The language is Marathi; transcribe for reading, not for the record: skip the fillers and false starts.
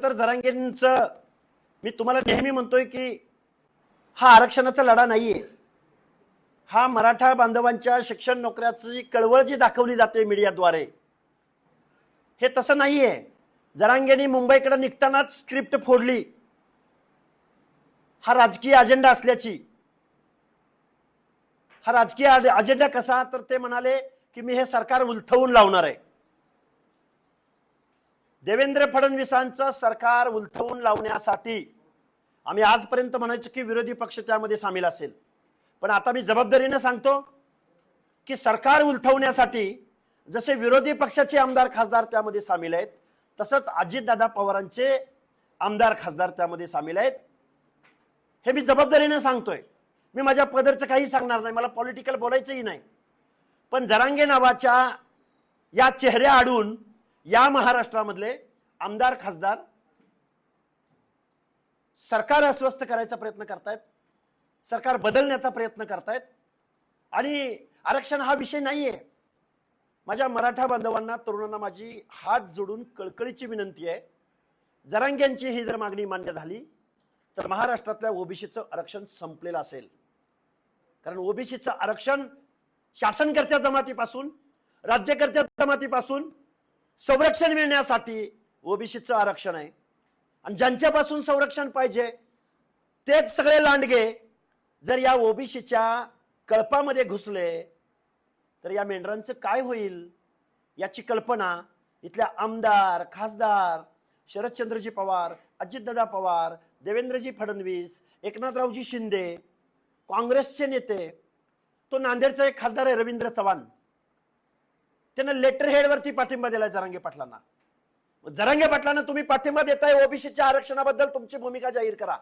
तर जरांगेंचं मी तुम्हाला नेहमी म्हणतोय की हा आरक्षणाचा लढा नाहीये, हा मराठा बांधवांच्या शिक्षण नोकऱ्याची कळवळ जी दाखवली जाते मीडियाद्वारे, हे तसं नाहीये. जरांगेंनी मुंबईकडे निघतानाच स्क्रिप्ट फोडली, हा राजकीय अजेंडा असल्याची. हा राजकीय अजेंडा कसा, तर ते म्हणाले की मी हे सरकार उलथवून लावणार आहे. देवेंद्र फडणवीसांचं सरकार उलथवून लावण्यासाठी आम्ही आजपर्यंत म्हणायचो की विरोधी पक्ष त्यामध्ये सामील असेल, पण आता मी जबाबदारीने सांगतो की सरकार उलथवण्यासाठी जसे विरोधी पक्षाचे आमदार खासदार त्यामध्ये सामील आहेत, तसंच अजितदादा पवारांचे आमदार खासदार त्यामध्ये सामील आहेत. हे मी जबाबदारीने सांगतोय. मी माझ्या पदरचं काही सांगणार नाही, मला पॉलिटिकल बोलायचंही नाही. पण जरांगे नावाच्या या चेहऱ्या आडून या महाराष्ट्रामधले आमदार खासदार सरकार अस्वस्थ करायचा प्रयत्न करतायत, सरकार बदलण्याचा प्रयत्न करतायत. आणि आरक्षण हा विषय नाहीये. माझ्या मराठा बांधवांना, तरुणांना माझी हात जोडून कळकळीची विनंती आहे, जरांगेंची ही जर मागणी मान्य झाली तर महाराष्ट्रातल्या ओबीसीचं आरक्षण संपलेलं असेल. कारण ओबीसीचं आरक्षण शासनकर्त्या जमातीपासून, राज्यकर्त्या जमातीपासून संरक्षण मिळण्यासाठी ओबीसीचं आरक्षण आहे. आणि ज्यांच्यापासून संरक्षण पाहिजे तेच सगळे लांडगे जर या ओबीसीच्या कळपामध्ये घुसले तर या मेंढरांचं काय होईल याची कल्पना इथल्या आमदार खासदार शरदचंद्रजी पवार, अजितदादा पवार, देवेंद्रजी फडणवीस, एकनाथरावजी शिंदे, काँग्रेसचे नेते, तो नांदेडचा एक खासदार आहे रवींद्र चव्हाण, त्यानं लेटर हेडवरती पाठिंबा दिलाय जरांगे पाटलांना. जरांगे पाटलांना तुम्ही पाठिंबा देताय, ओबीसीच्या आरक्षणाबद्दल तुमची भूमिका जाहीर करा.